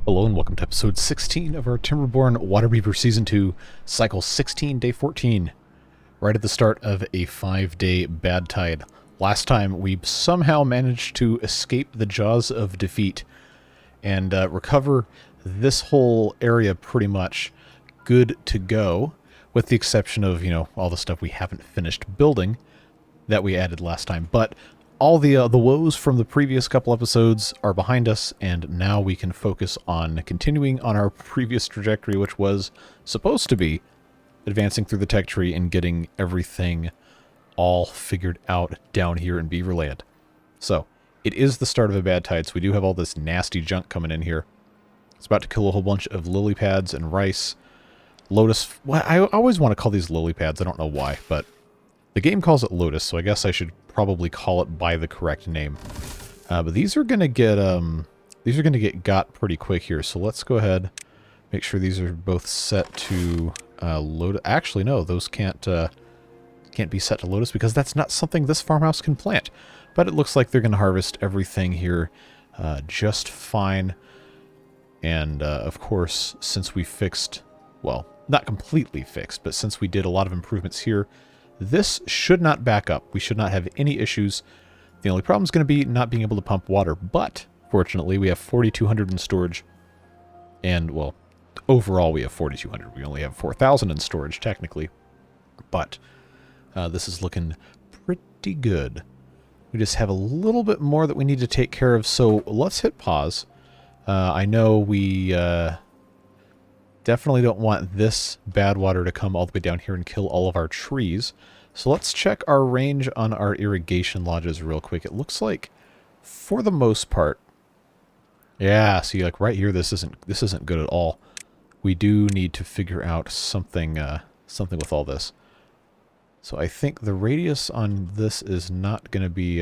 Hello and welcome to episode 16 of our Timberborn Waterbeavers Season 2, Cycle 16, Day 14. Right at the start of a 5-day bad tide. Last time we somehow managed to escape the jaws of defeat and recover this whole area pretty much good to go, with the exception of, all the stuff we haven't finished building that we added last time. But all the woes from the previous couple episodes are behind us, and now we can focus on continuing on our previous trajectory, which was supposed to be advancing through the tech tree and getting everything all figured out down here in Beaverland. So, it is the start of a bad tide, so we do have all this nasty junk coming in here. It's about to kill a whole bunch of lily pads and rice. Lotus... Well, I always want to call these lily pads, I don't know why, but the game calls it lotus, so I guess I should probably call it by the correct name. But these are gonna get got pretty quick here. So let's go ahead, make sure these are both set to lotus. Actually, no, those can't be set to lotus because that's not something this farmhouse can plant. But it looks like they're gonna harvest everything here just fine. And of course, since we fixed, well, not completely fixed, but since we did a lot of improvements here, this should not back up. We should not have any issues. The only problem is going to be not being able to pump water. But, fortunately, we have 4,200 in storage. And, well, overall we have 4,200. We only have 4,000 in storage, technically. But this is looking pretty good. We just have a little bit more that we need to take care of. So let's hit pause. I know we definitely don't want this bad water to come all the way down here and kill all of our trees. So let's check our range on our irrigation lodges real quick. It looks like, for the most part, yeah, see, like right here, this isn't good at all. We do need to figure out something with all this. So I think the radius on this is not going to be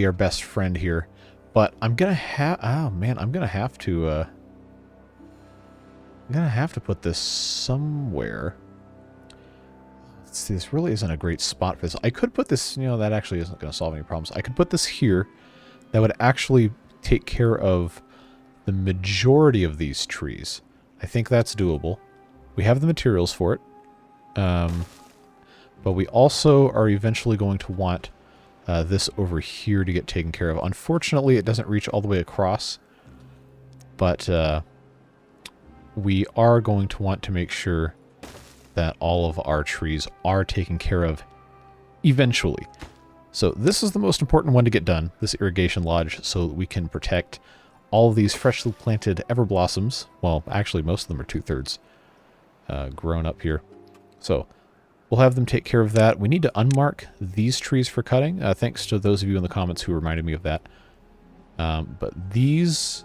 our best friend here. But I'm gonna I'm gonna have to put this somewhere. Let's see, this really isn't a great spot for this. I could put this, that actually isn't going to solve any problems. I could put this here. That would actually take care of the majority of these trees. I think that's doable. We have the materials for it. But we also are eventually going to want this over here to get taken care of. Unfortunately, it doesn't reach all the way across. But we are going to want to make sure that all of our trees are taken care of eventually. So this is the most important one to get done, this irrigation lodge, so that we can protect all of these freshly planted everblossoms. Well, actually, most of them are 2/3 grown up here. So we'll have them take care of that. We need to unmark these trees for cutting. Thanks to those of you in the comments who reminded me of that. But these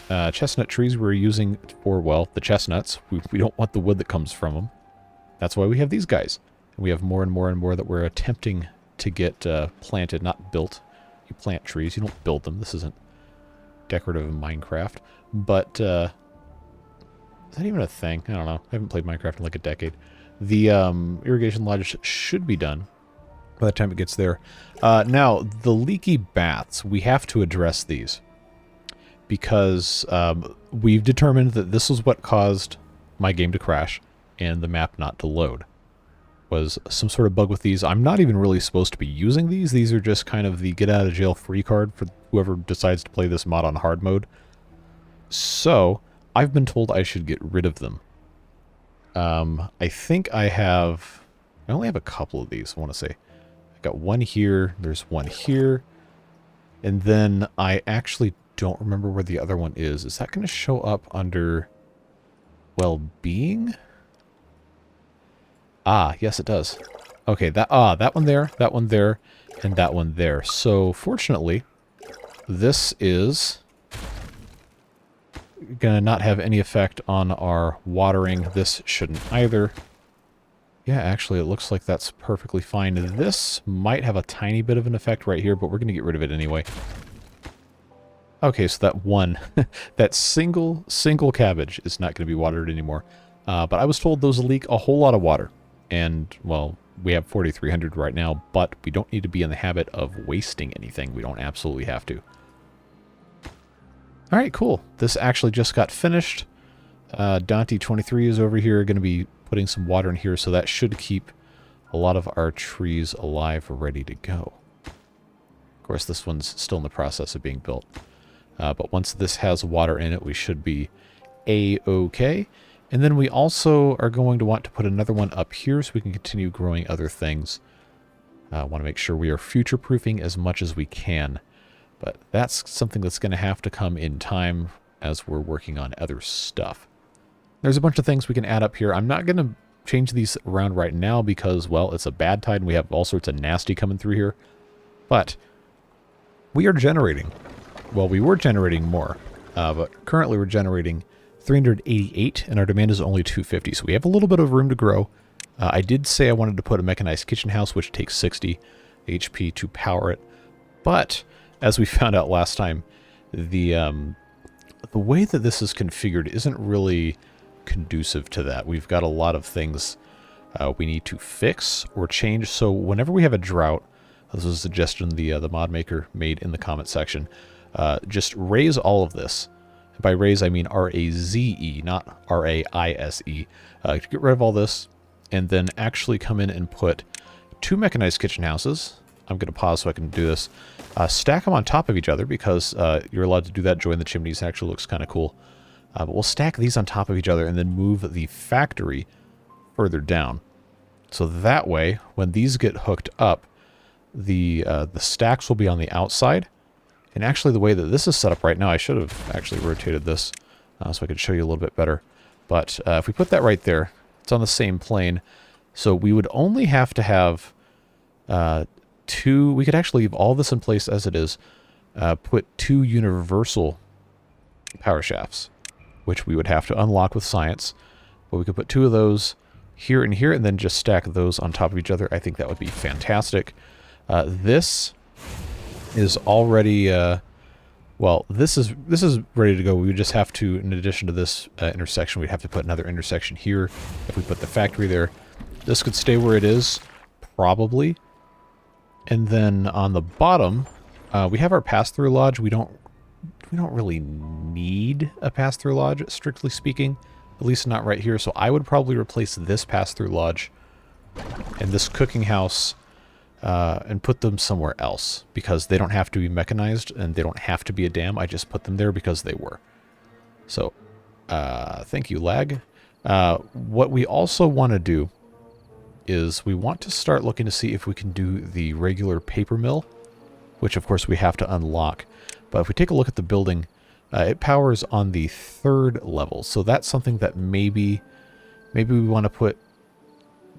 chestnut trees we're using for, well, the chestnuts. We don't want the wood that comes from them. That's why we have these guys. And we have more and more and more that we're attempting to get planted, not built. You plant trees, you don't build them. This isn't decorative in Minecraft. But, is that even a thing? I don't know. I haven't played Minecraft in like a decade. The irrigation lodge should be done by the time it gets there. Now, the leaky baths, we have to address these. Because we've determined that this is what caused my game to crash and the map not to load. Was some sort of bug with these. I'm not even really supposed to be using these. These are just kind of the get out of jail free card for whoever decides to play this mod on hard mode. So, I've been told I should get rid of them. I think I only have a couple of these, I want to say. I got one here, there's one here, and then I actually don't remember where the other one is. Is that going to show up under well-being? Ah, yes it does. Okay, that one there, and that one there. So, fortunately, this is going to not have any effect on our watering. This shouldn't either. Yeah, actually, it looks like that's perfectly fine. This might have a tiny bit of an effect right here, but we're going to get rid of it anyway. Okay, so that one, that single cabbage is not going to be watered anymore. But I was told those leak a whole lot of water. And, well, we have 4,300 right now, but we don't need to be in the habit of wasting anything. We don't absolutely have to. All right, cool. This actually just got finished. Dante23 is over here, going to be putting some water in here, so that should keep a lot of our trees alive, ready to go. Of course, this one's still in the process of being built. But once this has water in it, we should be A-okay. And then we also are going to want to put another one up here so we can continue growing other things. Want to make sure we are future-proofing as much as we can. But that's something that's going to have to come in time as we're working on other stuff. There's a bunch of things we can add up here. I'm not going to change these around right now because, well, it's a bad tide and we have all sorts of nasty coming through here. But we are generating. Well, we were generating more, but currently we're generating 388 and our demand is only 250. So we have a little bit of room to grow. I did say I wanted to put a mechanized kitchen house, which takes 60 HP to power it. But as we found out last time, the way that this is configured isn't really conducive to that. We've got a lot of things we need to fix or change. So whenever we have a drought, this is a suggestion the mod maker made in the comment section, just raise all of this. By raise, I mean R-A-Z-E, not R-A-I-S-E. Get rid of all this, and then actually come in and put 2 mechanized kitchen houses. I'm going to pause so I can do this. Stack them on top of each other because you're allowed to do that. Join the chimneys actually looks kind of cool. But we'll stack these on top of each other and then move the factory further down. So that way, when these get hooked up, the stacks will be on the outside. And actually the way that this is set up right now, I should have actually rotated this so I could show you a little bit better. But if we put that right there, it's on the same plane. So we would only have to have 2, we could actually leave all this in place as it is, put 2 universal power shafts, which we would have to unlock with science. But we could put 2 of those here and here and then just stack those on top of each other. I think that would be fantastic. This is already, well, this is ready to go. We would just have to, in addition to this intersection, we'd have to put another intersection here. If we put the factory there, this could stay where it is, probably. And then on the bottom, we have our pass-through lodge. We don't really need a pass-through lodge, strictly speaking. At least not right here. So I would probably replace this pass-through lodge and this cooking house and put them somewhere else because they don't have to be mechanized and they don't have to be a dam. I just put them there because they were. So, thank you, lag. What we also want to do is we want to start looking to see if we can do the regular paper mill, which of course we have to unlock. But if we take a look at the building, it powers on the 3rd level. So that's something that maybe we want to put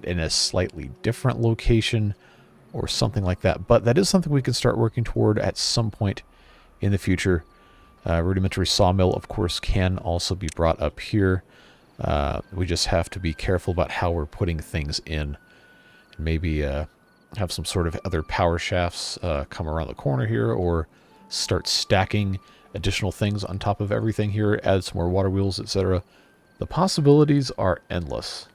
in a slightly different location or something like that. But that is something we can start working toward at some point in the future. Rudimentary sawmill, of course, can also be brought up here. We just have to be careful about how we're putting things in. Maybe have some sort of other power shafts come around the corner here, or start stacking additional things on top of everything here, add some more water wheels, etc. The possibilities are endless.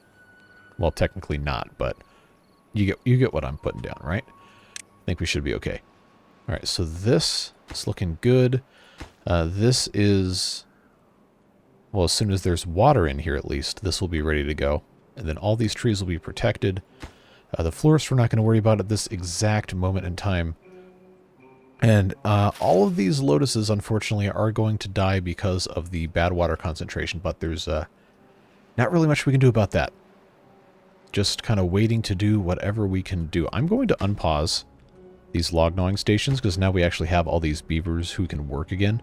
Well, technically not, but you get what I'm putting down, right? I think we should be okay. All right, so this is looking good. This is, well, as soon as there's water in here, at least, this will be ready to go. And then all these trees will be protected. The florist we're not going to worry about at this exact moment in time. And all of these lotuses, unfortunately, are going to die because of the bad water concentration. But there's not really much we can do about that. Just kind of waiting to do whatever we can do. I'm going to unpause these log gnawing stations because now we actually have all these beavers who can work again.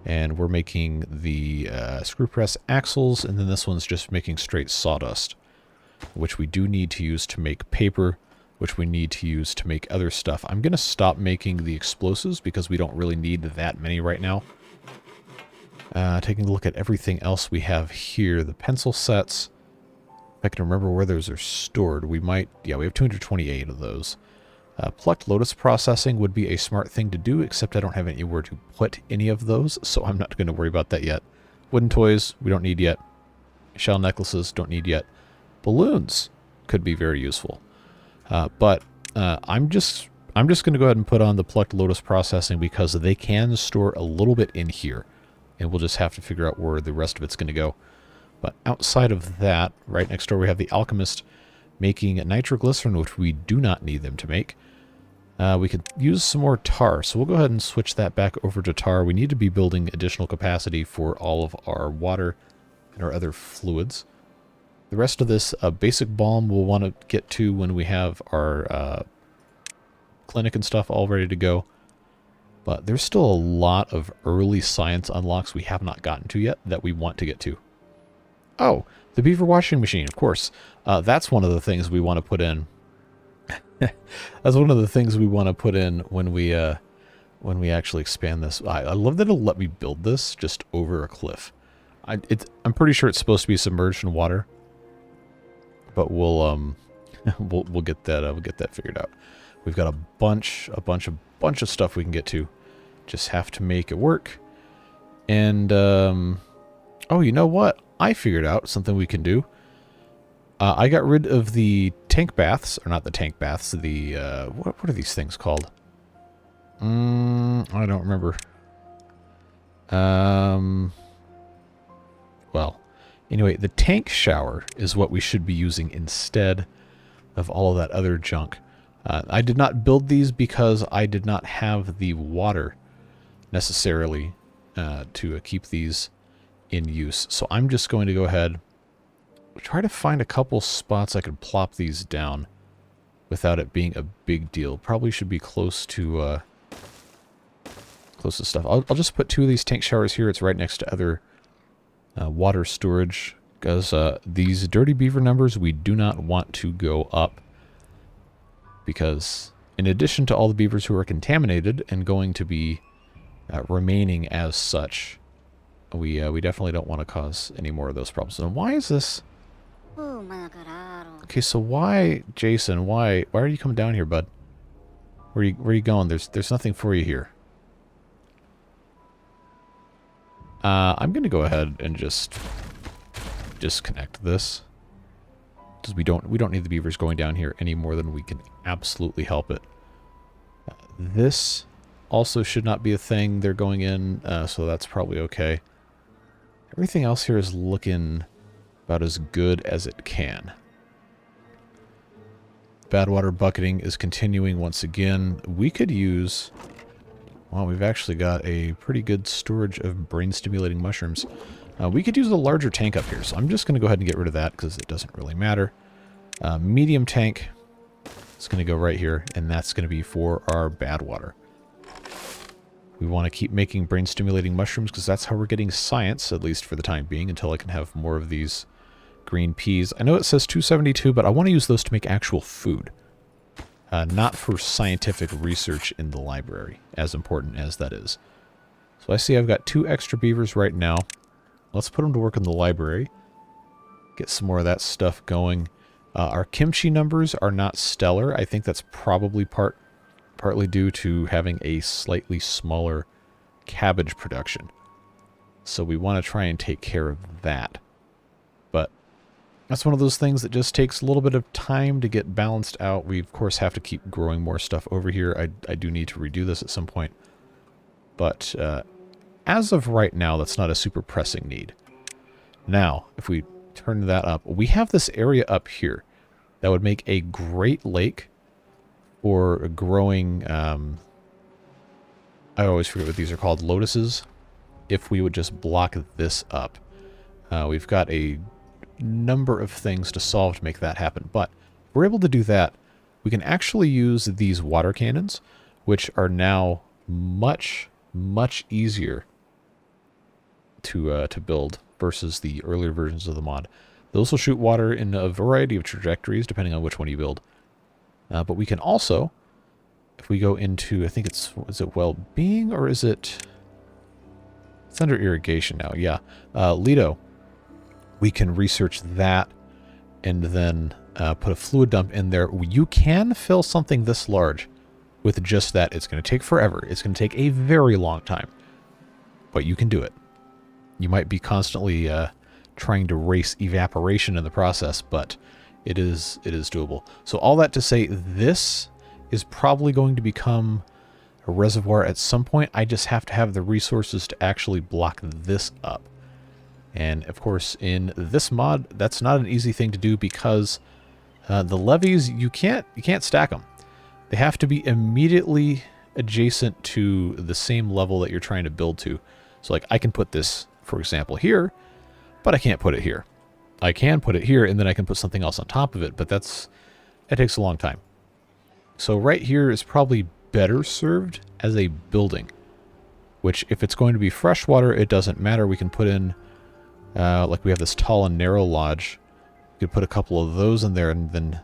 And we're making the screw press axles, and then this one's just making straight sawdust, which we do need to use to make paper, which we need to use to make other stuff. I'm going to stop making the explosives because we don't really need that many right now. Taking a look at everything else we have here, the pencil sets. If I can remember where those are stored, we might, yeah, we have 228 of those. Plucked lotus processing would be a smart thing to do, except I don't have anywhere to put any of those, so I'm not going to worry about that yet. Wooden toys, we don't need yet. Shell necklaces, don't need yet. Balloons could be very useful. But I'm I'm just going to go ahead and put on the plucked lotus processing because they can store a little bit in here. And we'll just have to figure out where the rest of it's going to go. But outside of that, right next door we have the alchemist making nitroglycerin, which we do not need them to make. We could use some more tar, so we'll go ahead and switch that back over to tar. We need to be building additional capacity for all of our water and our other fluids. The rest of this basic balm we'll want to get to when we have our clinic and stuff all ready to go. But there's still a lot of early science unlocks we have not gotten to yet that we want to get to. Oh, the beaver washing machine, of course. That's one of the things we want to put in. That's one of the things we want to put in when we actually expand this. I love that it'll let me build this just over a cliff. I'm pretty sure it's supposed to be submerged in water, but we'll get that figured out. We've got a bunch of stuff we can get to. Just have to make it work. And oh, you know what? I figured out something we can do. I got rid of the tank baths, or not the tank baths, the, what are these things called? I don't remember. Well, anyway, the tank shower is what we should be using instead of all of that other junk. I did not build these because I did not have the water necessarily to keep these in use. So I'm just going to go ahead, try to find a couple spots I could plop these down without it being a big deal. Probably should be close to stuff. I'll just put 2 of these tank showers here. It's right next to other water storage, because these dirty beaver numbers we do not want to go up, because in addition to all the beavers who are contaminated and going to be remaining as such, we definitely don't want to cause any more of those problems. And why is this? Okay, so why, Jason? Why are you coming down here, bud? Where are you going? There's nothing for you here. I'm gonna go ahead and just disconnect this, because we don't need the beavers going down here any more than we can absolutely help it. This also should not be a thing. They're going in, so that's probably okay. Everything else here is looking about as good as it can. Bad water bucketing is continuing once again. We could use... Well, we've actually got a pretty good storage of brain-stimulating mushrooms. We could use a larger tank up here, so I'm just going to go ahead and get rid of that because it doesn't really matter. Medium tank is going to go right here, and that's going to be for our bad water. We want to keep making brain-stimulating mushrooms because that's how we're getting science, at least for the time being, until I can have more of these green peas. I know it says 272, but I want to use those to make actual food. Not for scientific research in the library, as important as that is. So I see I've got 2 extra beavers right now. Let's put them to work in the library. Get some more of that stuff going. Our kimchi numbers are not stellar. I think that's probably partly due to having a slightly smaller cabbage production. So we want to try and take care of that. But that's one of those things that just takes a little bit of time to get balanced out. We, of course, have to keep growing more stuff over here. I do need to redo this at some point. But as of right now, that's not a super pressing need. Now, if we turn that up, we have this area up here that would make a great lake for growing... I always forget what these are called, lotuses. If we would just block this up. We've got a number of things to solve to make that happen, but if we're able to do that, we can actually use these water cannons, which are now much easier to build versus the earlier versions of the mod. Those will shoot water in a variety of trajectories depending on which one you build. But we can also, if we go into, I think is it well-being, or is it... It's under irrigation now, yeah. Lido. We can research that and then put a fluid dump in there. You can fill something this large with just that. It's going to take forever. It's going to take a very long time. But you can do it. You might be constantly trying to race evaporation in the process, but it is doable. So all that to say, this is probably going to become a reservoir at some point. I just have to have the resources to actually block this up. And of course, in this mod, that's not an easy thing to do because the levees, you can't stack them. They have to be immediately adjacent to the same level that you're trying to build to. So like I can put this, for example, here, but I can't put it here. I can put it here and then I can put something else on top of it, but it takes a long time. So right here is probably better served as a building, which if it's going to be freshwater, it doesn't matter. We can put in, like we have this tall and narrow lodge. We could put a couple of those in there and then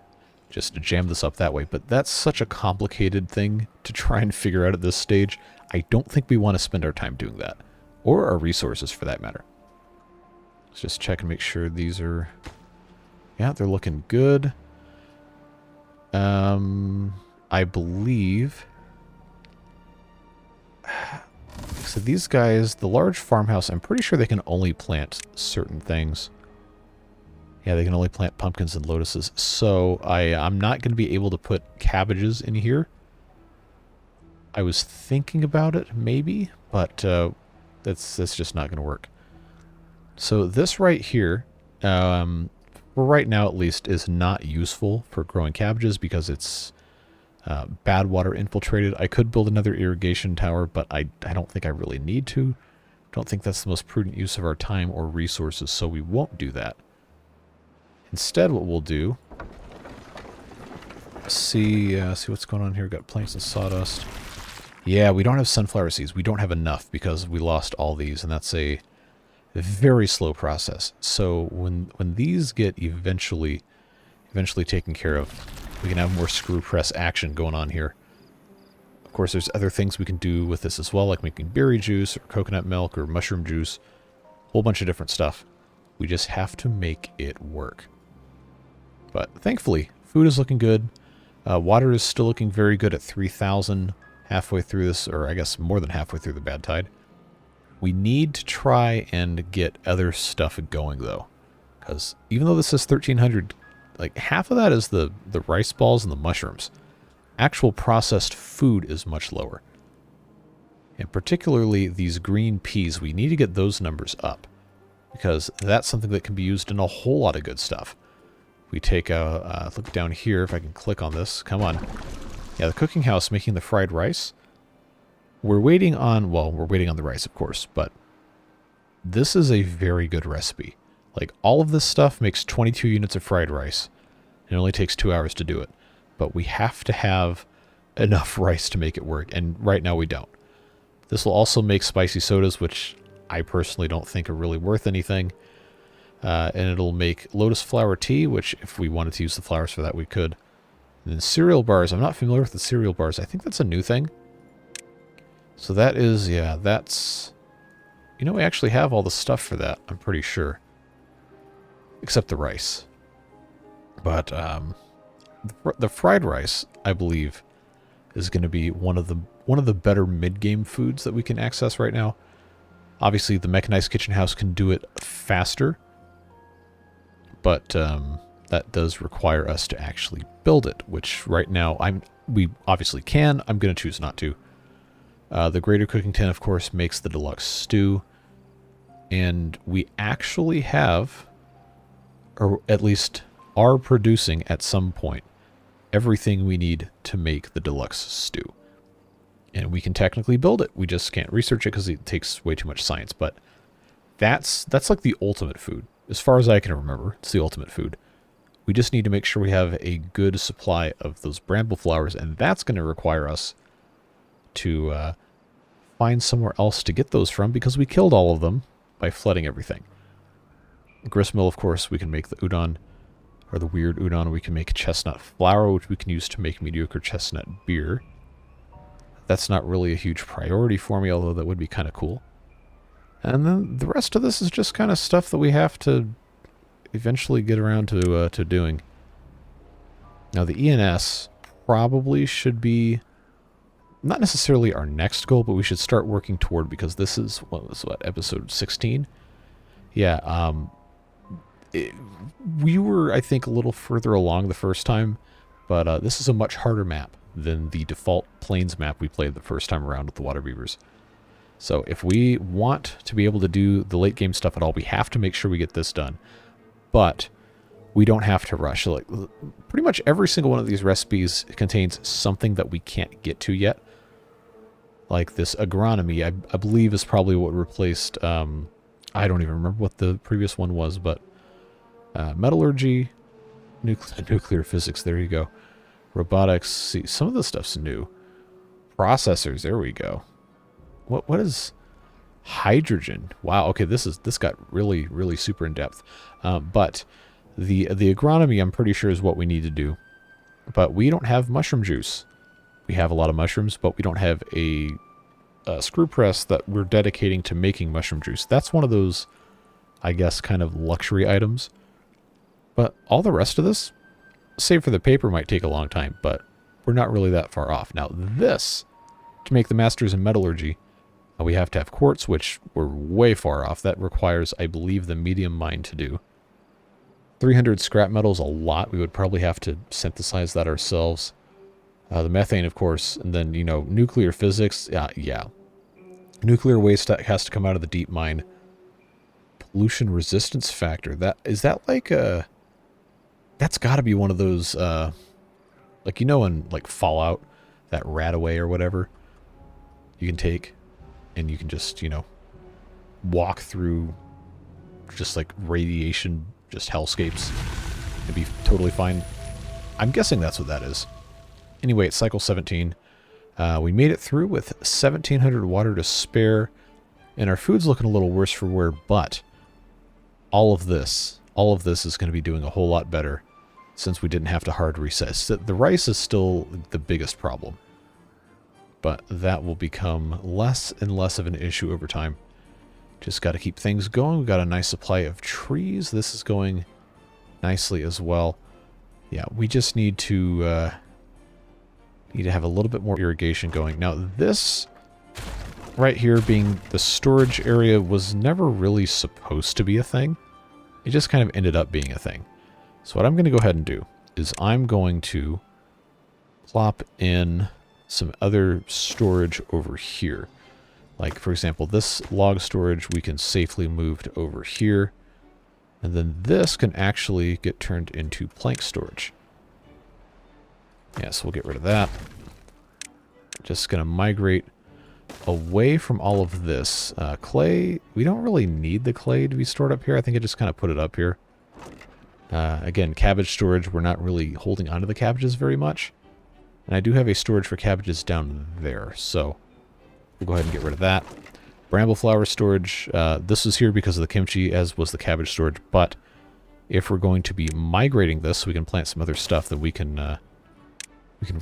just jam this up that way. But that's such a complicated thing to try and figure out at this stage. I don't think we want to spend our time doing that, or our resources for that matter. Let's just check and make sure these are, yeah, they're looking good. I believe, so these guys, the large farmhouse, I'm pretty sure they can only plant certain things. Yeah, they can only plant pumpkins and lotuses. So I'm not going to be able to put cabbages in here. I was thinking about it, maybe, but that's just not going to work. So this right here, for right now at least, is not useful for growing cabbages because it's bad water infiltrated. I could build another irrigation tower, but I don't think I really need to. Don't think that's the most prudent use of our time or resources, so we won't do that. Instead, what we'll do, see what's going on here. We've got planks and sawdust. Yeah, we don't have sunflower seeds. We don't have enough because we lost all these, and that's a very slow process. So when these get eventually taken care of, we can have more screw press action going on here. Of course, there's other things we can do with this as well, like making berry juice or coconut milk or mushroom juice. A whole bunch of different stuff. We just have to make it work. But thankfully, food is looking good. Water is still looking very good at 3,000 halfway through this, or I guess more than halfway through the bad tide. We need to try and get other stuff going, though. Because even though this is 1,300, like half of that is the rice balls and the mushrooms. Actual processed food is much lower. And particularly these green peas, we need to get those numbers up. Because that's something that can be used in a whole lot of good stuff. We take a look down here, if I can click on this. Come on. Yeah, the cooking house making the fried rice. We're waiting on, well, we're waiting on the rice, of course, but this is a very good recipe. Like, all of this stuff makes 22 units of fried rice. It only takes 2 hours to do it. But we have to have enough rice to make it work, and right now we don't. This will also make spicy sodas, which I personally don't think are really worth anything. And it'll make lotus flower tea, which if we wanted to use the flowers for that, we could. And then cereal bars. I'm not familiar with the cereal bars. I think that's a new thing. So that is, yeah, that's... You know, we actually have all the stuff for that, I'm pretty sure. Except the rice. But the fried rice, I believe, is going to be one of the better mid-game foods that we can access right now. Obviously, the mechanized kitchen house can do it faster. But that does require us to actually build it, which right now we obviously can. I'm going to choose not to. The greater cooking tin, of course, makes the deluxe stew. And we actually have, or at least are producing at some point, everything we need to make the deluxe stew. And we can technically build it. We just can't research it because it takes way too much science. But that's like the ultimate food. As far as I can remember, it's the ultimate food. We just need to make sure we have a good supply of those bramble flowers, and that's going to require us to find somewhere else to get those from, because we killed all of them by flooding everything. Gristmill, of course, we can make the udon, or the weird udon. We can make chestnut flour, which we can use to make mediocre chestnut beer. That's not really a huge priority for me, although that would be kind of cool. And then the rest of this is just kind of stuff that we have to eventually get around to doing. Now the ENS probably should be not necessarily our next goal, but we should start working toward, because this is, what, episode 16? Yeah, we were, I think, a little further along the first time, but this is a much harder map. than the default plains map we played the first time around with the Waterbeavers. So if we want to be able to do the late game stuff at all, we have to make sure we get this done. But we don't have to rush. Like, pretty much every single one of these recipes contains something that we can't get to yet. Like this agronomy, I believe is probably what replaced, I don't even remember what the previous one was, but metallurgy, nuclear physics, there you go. Robotics, see, some of the stuff's new. Processors, there we go. What is hydrogen? Wow, okay, this got really, really super in depth. But the agronomy, I'm pretty sure, is what we need to do. But we don't have mushroom juice. We have a lot of mushrooms, but we don't have a screw press that we're dedicating to making mushroom juice. That's one of those, I guess, kind of luxury items. But all the rest of this, save for the paper, might take a long time, but we're not really that far off. Now this, to make the masters in metallurgy, we have to have quartz, which we're way far off. That requires, I believe, the medium mine to do. 300 scrap metal is a lot. We would probably have to synthesize that ourselves. The methane, of course, and then, you know, nuclear physics. Yeah. Nuclear waste that has to come out of the deep mine. Pollution resistance factor. Is that like a... That's got to be one of those, like, you know, in, like, Fallout, that rat-away or whatever, you can take, and you can just, you know, walk through just, like, radiation, just hellscapes, and be totally fine. I'm guessing that's what that is. Anyway, it's cycle 17. We made it through with 1,700 water to spare, and our food's looking a little worse for wear, but all of this is going to be doing a whole lot better since we didn't have to hard reset. The rice is still the biggest problem, but that will become less and less of an issue over time. Just got to keep things going. We've got a nice supply of trees. This is going nicely as well. Yeah, we just need to have a little bit more irrigation going. Now this right here being the storage area was never really supposed to be a thing. It just kind of ended up being a thing. So what I'm going to go ahead and do is I'm going to plop in some other storage over here. Like, for example, this log storage we can safely move to over here. And then this can actually get turned into plank storage. Yeah, so we'll get rid of that. Just going to migrate away from all of this. Clay, we don't really need the clay to be stored up here. I think I just kind of put it up here. Again, cabbage storage, we're not really holding onto the cabbages very much. And I do have a storage for cabbages down there, so we'll go ahead and get rid of that. Bramble flower storage, this is here because of the kimchi, as was the cabbage storage, but if we're going to be migrating this so we can plant some other stuff, then we can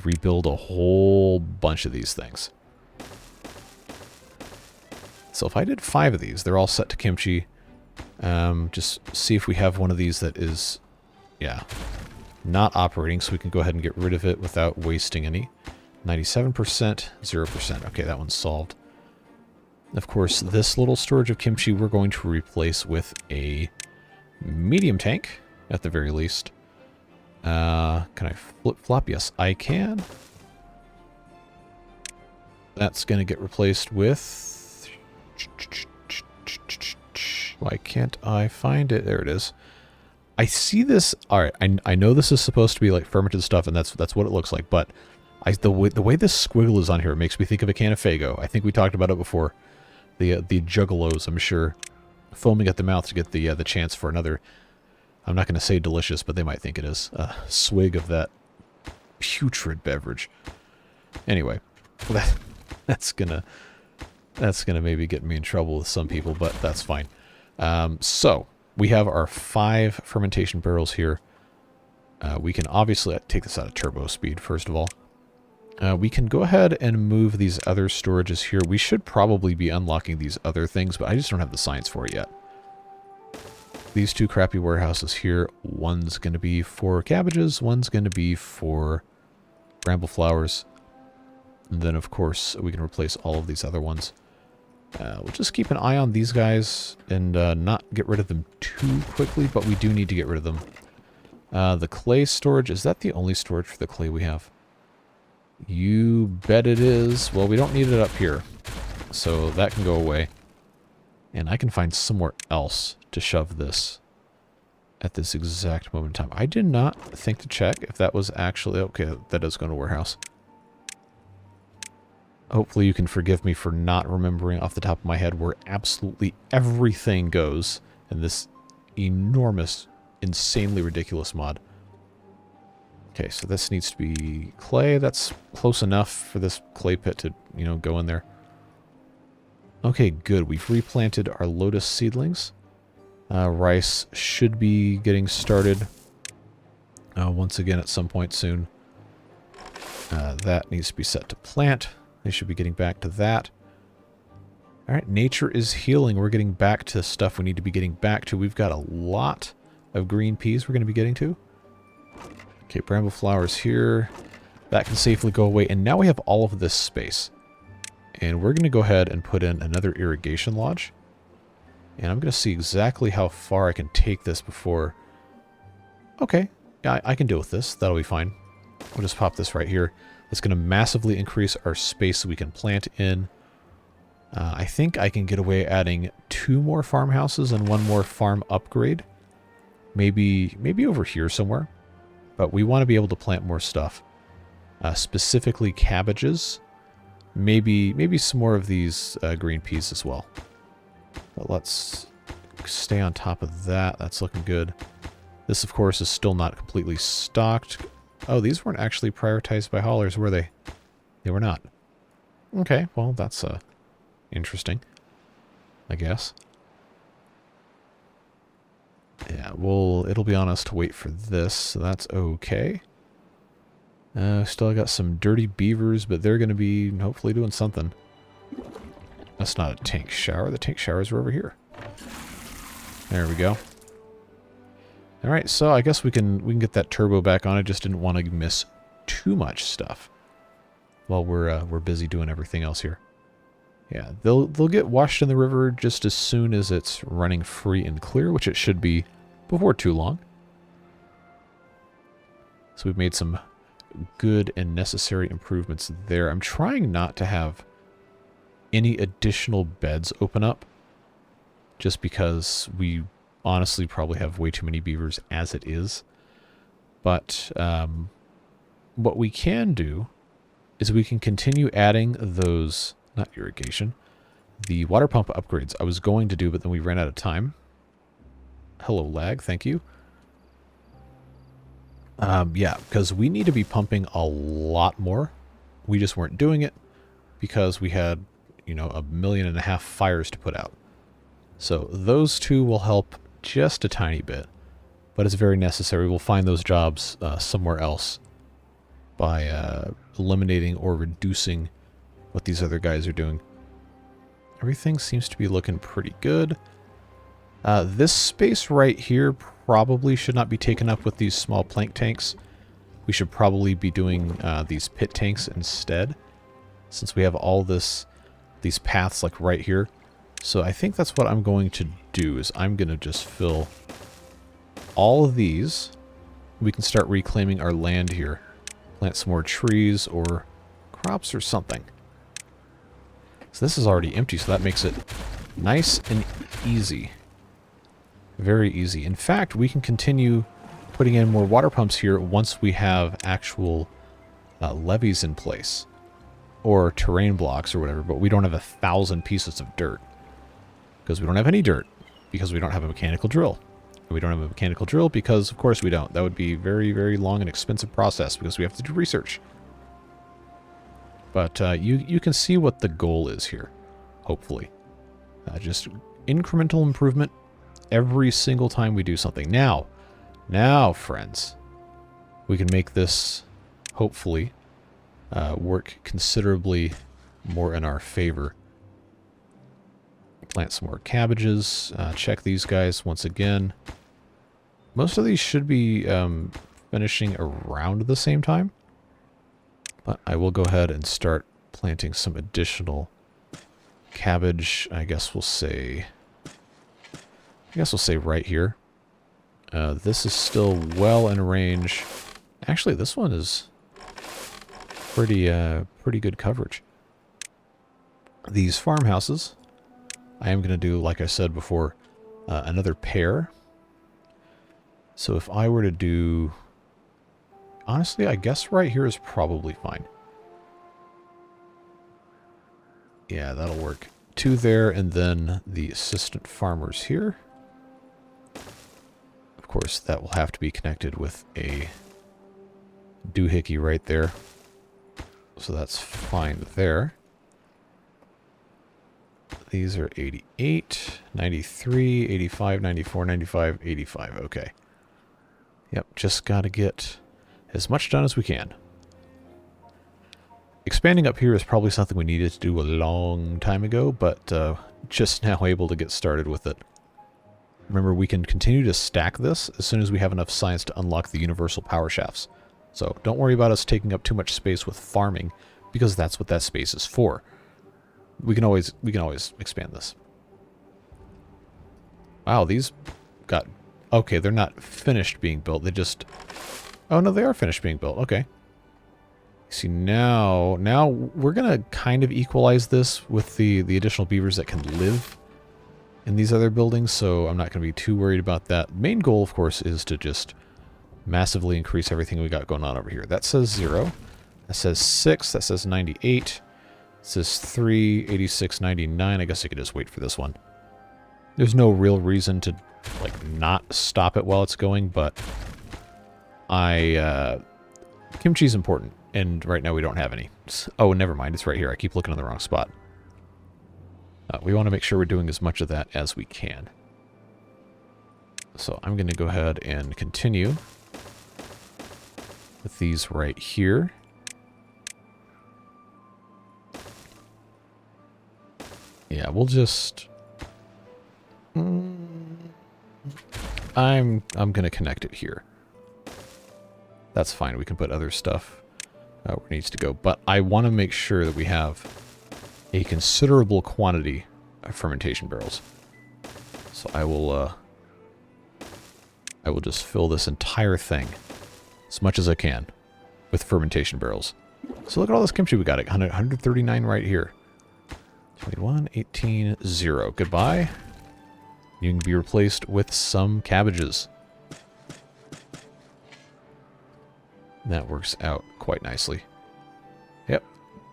rebuild a whole bunch of these things. So if I did 5 of these, they're all set to kimchi. Just see if we have one of these that is, yeah, not operating, so we can go ahead and get rid of it without wasting any. 97%, 0%. Okay, that one's solved. Of course, this little storage of kimchi we're going to replace with a medium tank, at the very least. Can I flip-flop? Yes, I can. That's going to get replaced with... Why can't I find it? There it is. I see this... Alright, I know this is supposed to be like fermented stuff, and that's what it looks like, but the way this squiggle is on here, it makes me think of a can of Faygo. I think we talked about it before. The juggalos, I'm sure, foaming at the mouth to get the chance for another... I'm not going to say delicious, but they might think it is. A swig of that putrid beverage. Anyway, that's gonna maybe get me in trouble with some people, but that's fine. So we have our 5 fermentation barrels here. We can obviously take this out of turbo speed, first of all. We can go ahead and move these other storages here. We should probably be unlocking these other things, but I just don't have the science for it yet. These 2 crappy warehouses here, one's going to be for cabbages, one's going to be for bramble flowers. And then, of course, we can replace all of these other ones. We'll just keep an eye on these guys and not get rid of them too quickly, but we do need to get rid of them. The clay storage, is that the only storage for the clay we have? You bet it is. Well, we don't need it up here, so that can go away. And I can find somewhere else to shove this at this exact moment in time. I did not think to check if that was actually... Okay, that does go to warehouse. Hopefully you can forgive me for not remembering off the top of my head where absolutely everything goes in this enormous, insanely ridiculous mod. Okay, so this needs to be clay. That's close enough for this clay pit to, you know, go in there. Okay, good. We've replanted our lotus seedlings. Rice should be getting started once again at some point soon. That needs to be set to plant. They should be getting back to that. Alright, nature is healing. We're getting back to stuff we need to be getting back to. We've got a lot of green peas we're going to be getting to. Okay, bramble flowers here. That can safely go away. And now we have all of this space. And we're going to go ahead and put in another irrigation lodge. And I'm going to see exactly how far I can take this before... Okay, yeah, I can deal with this. That'll be fine. We'll just pop this right here. It's going to massively increase our space we can plant in. I think I can get away adding 2 more farmhouses and 1 more farm upgrade. Maybe over here somewhere. But we want to be able to plant more stuff. Specifically cabbages. Maybe some more of these green peas as well. But let's stay on top of that. That's looking good. This, of course, is still not completely stocked. Oh, these weren't actually prioritized by haulers, were they? They were not. Okay, well, that's interesting, I guess. Yeah, well, it'll be on us to wait for this, so that's okay. Still got some dirty beavers, but they're going to be hopefully doing something. That's not a tank shower. The tank showers are over here. There we go. Alright, so I guess we can get that turbo back on. I just didn't want to miss too much stuff while we're busy doing everything else here. Yeah, they'll get washed in the river just as soon as it's running free and clear, which it should be before too long. So we've made some good and necessary improvements there. I'm trying not to have any additional beds open up, just because we honestly probably have way too many beavers as it is. But what we can do is we can continue adding those, not irrigation, the water pump upgrades I was going to do, but then we ran out of time. Hello, lag, thank you. Yeah, because we need to be pumping a lot more. We just weren't doing it because we had, you know, 1.5 million fires to put out. So those two will help just a tiny bit, but it's very necessary. We'll find those jobs somewhere else by eliminating or reducing what these other guys are doing. Everything seems to be looking pretty good. This space right here probably should not be taken up with these small plank tanks. We should probably be doing these pit tanks instead, since we have all these paths like right here. So I think that's what I'm going to do, is I'm going to just fill all of these. We can start reclaiming our land here. Plant some more trees or crops or something. So this is already empty, so that makes it nice and easy. Very easy. In fact, we can continue putting in more water pumps here once we have actual levees in place. Or terrain blocks or whatever, but we don't have 1,000 pieces of dirt. Because we don't have any dirt. Because we don't have a mechanical drill. And we don't have a mechanical drill because, of course, we don't. That would be a very, very long and expensive process because we have to do research. But you can see what the goal is here, hopefully. Just incremental improvement every single time we do something. Now, friends, we can make this, hopefully, work considerably more in our favor. Plant some more cabbages. Check these guys once again. Most of these should be finishing around the same time. But I will go ahead and start planting some additional cabbage. I guess we'll say right here. This is still well in range. Actually, this one is pretty good coverage. These farmhouses, I am going to do, like I said before, another pair. So if I were to do... Honestly, I guess right here is probably fine. Yeah, that'll work. 2 there, and then the assistant farmers here. Of course, that will have to be connected with a doohickey right there. So that's fine there. These are 88, 93, 85, 94, 95, 85. Okay. Yep, just got to get as much done as we can. Expanding up here is probably something we needed to do a long time ago, but just now able to get started with it. Remember, we can continue to stack this as soon as we have enough science to unlock the universal power shafts. So don't worry about us taking up too much space with farming, because that's what that space is for. We can always expand this. Wow, these got... Okay, they're not finished being built. They just... Oh, no, they are finished being built. Okay. See, now we're going to kind of equalize this with the additional beavers that can live in these other buildings, so I'm not going to be too worried about that. Main goal, of course, is to just massively increase everything we got going on over here. That says 0. That says 6. That says 98. It says 3, 86, 99. I guess I could just wait for this one. There's no real reason to, like, not stop it while it's going, but kimchi's important, and right now we don't have any. Oh, never mind. It's right here. I keep looking in the wrong spot. We want to make sure we're doing as much of that as we can. So I'm going to go ahead and continue with these right here. Yeah, we'll just... I'm going to connect it here. That's fine. We can put other stuff where it needs to go. But I want to make sure that we have a considerable quantity of fermentation barrels. So I will just fill this entire thing as much as I can with fermentation barrels. So look at all this kimchi we got. 139 right here. 21, 18, 0. Goodbye. You can be replaced with some cabbages. That works out quite nicely. Yep.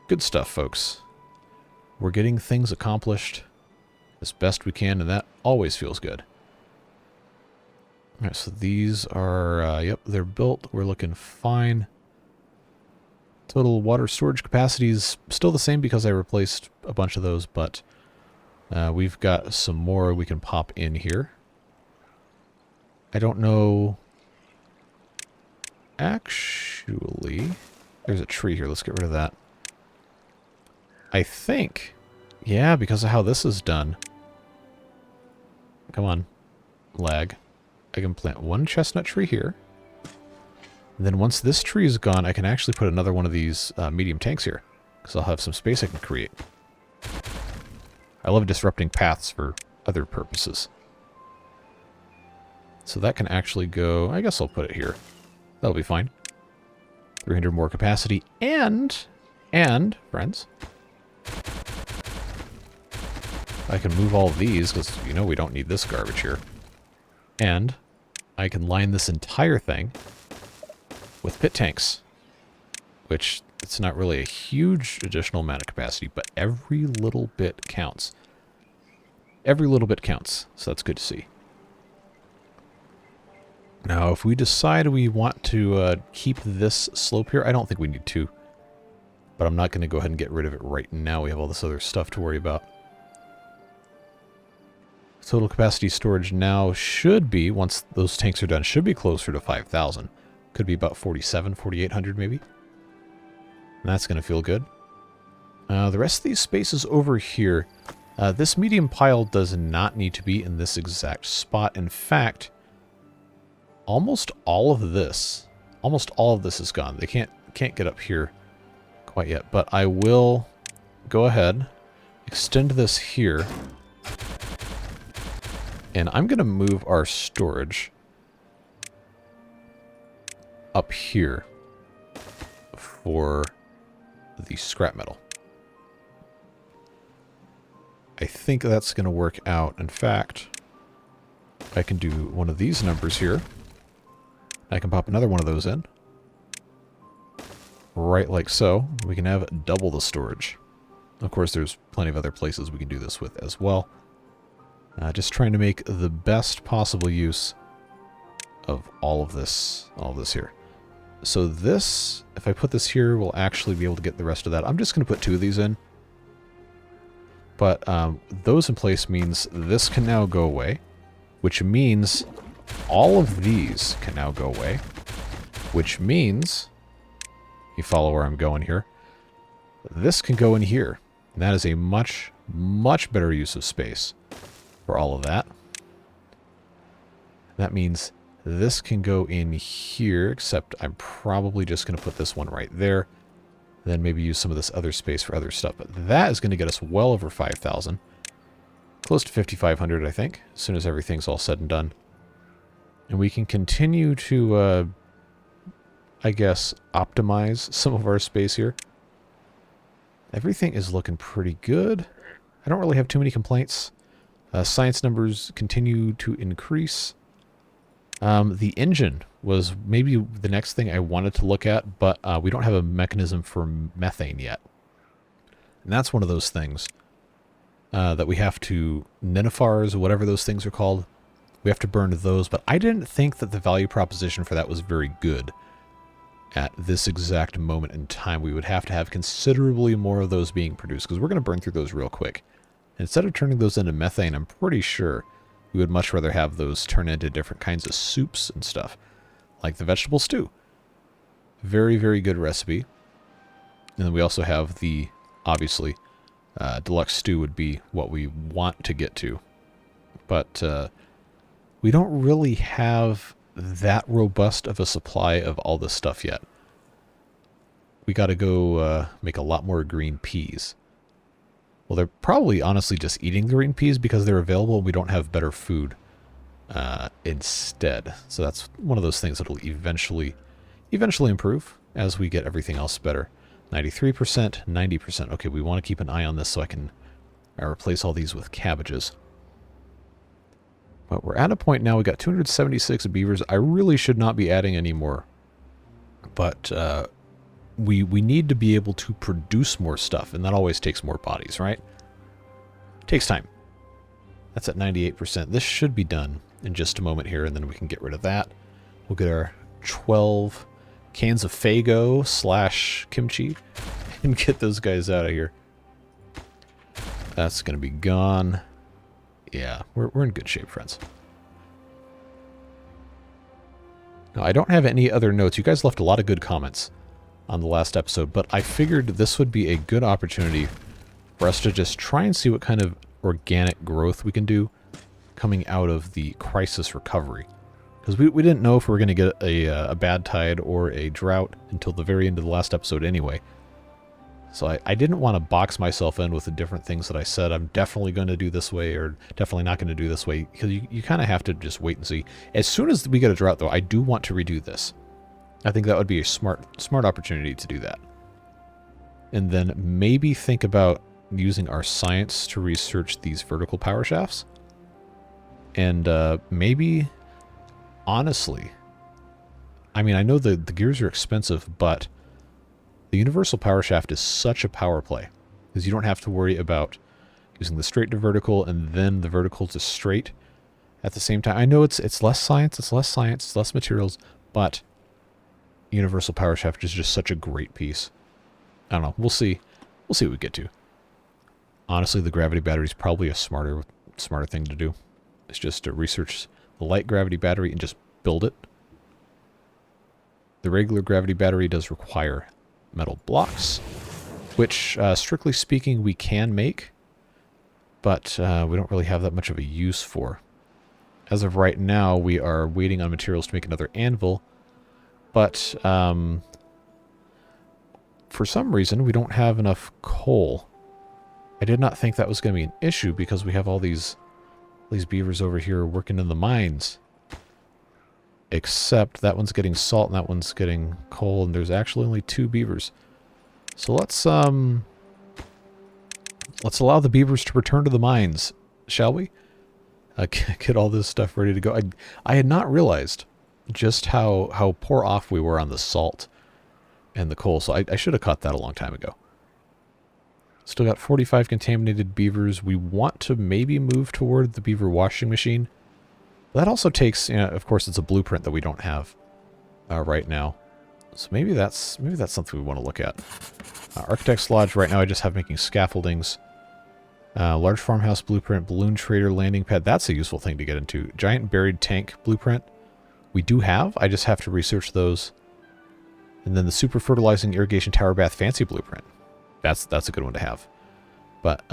Good stuff, folks. We're getting things accomplished as best we can, and that always feels good. Alright, so these are, yep, they're built. We're looking fine. Total water storage capacity is still the same because I replaced a bunch of those, but we've got some more we can pop in here. I don't know... Actually, there's a tree here. Let's get rid of that. I think, yeah, because of how this is done. Come on, lag. I can plant one chestnut tree here. And then once this tree is gone, I can actually put another one of these medium tanks here. Because I'll have some space I can create. I love disrupting paths for other purposes. So that can actually go... I guess I'll put it here. That'll be fine. 300 more capacity. And, friends, I can move all of these, because, you know, we don't need this garbage here. And I can line this entire thing with pit tanks, which it's not really a huge additional amount of capacity, but every little bit counts. Every little bit counts, so that's good to see. Now, if we decide we want to keep this slope here, I don't think we need to. But I'm not going to go ahead and get rid of it right now. We have all this other stuff to worry about. Total capacity storage now should be, once those tanks are done, should be closer to 5,000. Could be about 4,800 maybe. And that's going to feel good. The rest of these spaces over here, this medium pile does not need to be in this exact spot. In fact... Almost all of this is gone. They can't get up here quite yet, but I will go ahead, extend this here, and I'm going to move our storage up here for the scrap metal. I think that's going to work out. In fact, I can do one of these numbers here. I can pop another one of those in. Right like so. We can have double the storage. Of course, there's plenty of other places we can do this with as well. Just trying to make the best possible use of all of this here. So this, if I put this here, we'll actually be able to get the rest of that. I'm just going to put 2 of these in. But those in place means this can now go away, which means all of these can now go away, which means, you follow where I'm going here, this can go in here. And that is a much, much better use of space for all of that. That means this can go in here, except I'm probably just going to put this one right there. Then maybe use some of this other space for other stuff. But that is going to get us well over 5,000. Close to 5,500, I think, as soon as everything's all said and done. And we can continue to, I guess, optimize some of our space here. Everything is looking pretty good. I don't really have too many complaints. Science numbers continue to increase. The engine was maybe the next thing I wanted to look at, but we don't have a mechanism for methane yet. And that's one of those things that we have to, nenifars, whatever those things are called, we have to burn those, but I didn't think that the value proposition for that was very good at this exact moment in time. We would have to have considerably more of those being produced, because we're going to burn through those real quick. And instead of turning those into methane, I'm pretty sure we would much rather have those turn into different kinds of soups and stuff, like the vegetable stew. Very, very good recipe. And then we also have the, obviously, deluxe stew would be what we want to get to. But we don't really have that robust of a supply of all this stuff yet. We got to go make a lot more green peas. Well, they're probably honestly just eating the green peas because they're available and we don't have better food instead. So that's one of those things that will eventually improve as we get everything else better. 93%, 90%. Okay, we want to keep an eye on this so I can replace all these with cabbages. But we're at a point now, we got 276 beavers. I really should not be adding any more. But we need to be able to produce more stuff, and that always takes more bodies, right? Takes time. That's at 98%. This should be done in just a moment here, and then we can get rid of that. We'll get our 12 cans of Fago / kimchi and get those guys out of here. That's going to be gone. Yeah, we're in good shape, friends. Now, I don't have any other notes. You guys left a lot of good comments on the last episode, but I figured this would be a good opportunity for us to just try and see what kind of organic growth we can do coming out of the crisis recovery. Because we didn't know if we were going to get a bad tide or a drought until the very end of the last episode anyway. So I didn't want to box myself in with the different things that I said I'm definitely going to do this way or definitely not going to do this way, because you kind of have to just wait and see. As soon as we get a drought, though, I do want to redo this. I think that would be a smart opportunity to do that. And then maybe think about using our science to research these vertical power shafts. And maybe, honestly, I mean, I know the gears are expensive, but the universal power shaft is such a power play, because you don't have to worry about using the straight to vertical and then the vertical to straight at the same time. I know it's less science, it's less materials, but universal power shaft is just such a great piece. I don't know. We'll see. We'll see what we get to. Honestly, the gravity battery is probably a smarter thing to do. It's just to research the light gravity battery and just build it. The regular gravity battery does require metal blocks, which, strictly speaking, we can make, but we don't really have that much of a use for. As of right now, we are waiting on materials to make another anvil, but for some reason, we don't have enough coal. I did not think that was going to be an issue because we have all these beavers over here working in the mines. Except that one's getting salt and that one's getting coal, and there's actually only 2 beavers. So let's allow the beavers to return to the mines, shall we? Get all this stuff ready to go. I had not realized just how poor off we were on the salt and the coal, so I should have caught that a long time ago. Still got 45 contaminated beavers. We want to maybe move toward the beaver washing machine. That also takes, of course, it's a blueprint that we don't have right now. So maybe that's something we want to look at. Architect's Lodge right now I just have making scaffoldings. Large farmhouse blueprint, balloon trader landing pad. That's a useful thing to get into. Giant buried tank blueprint. We do have. I just have to research those. And then the super fertilizing irrigation tower bath fancy blueprint. That's a good one to have. But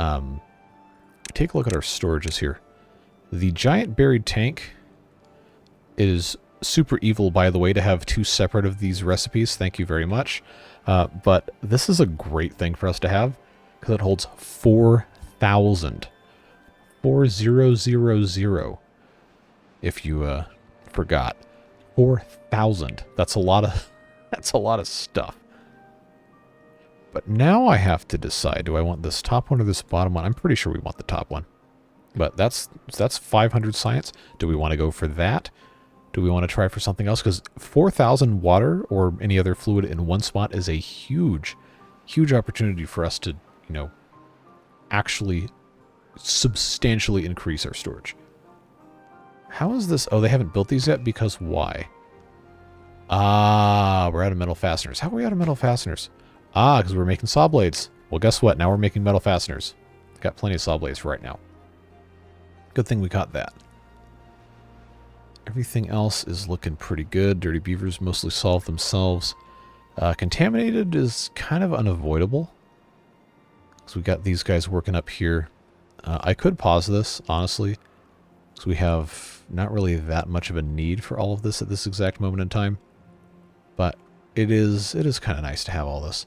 take a look at our storages here. The giant buried tank is super evil, by the way, to have two separate of these recipes. Thank you very much. But this is a great thing for us to have because it holds 4,000. 4000. If you forgot. 4,000. That's a lot of stuff. But now I have to decide, do I want this top one or this bottom one? I'm pretty sure we want the top one. But that's 500 science. Do we want to go for that? Do we want to try for something else? Because 4,000 water or any other fluid in one spot is a huge, huge opportunity for us to, actually substantially increase our storage. How is this? Oh, they haven't built these yet? Because why? Ah, we're out of metal fasteners. How are we out of metal fasteners? Ah, because we're making saw blades. Well, guess what? Now we're making metal fasteners. Got plenty of saw blades for right now. Good thing we got that. Everything else is looking pretty good. Dirty beavers mostly solve themselves. Contaminated is kind of unavoidable. Because we got these guys working up here. I could pause this, honestly. Because we have not really that much of a need for all of this at this exact moment in time. But it is kind of nice to have all this.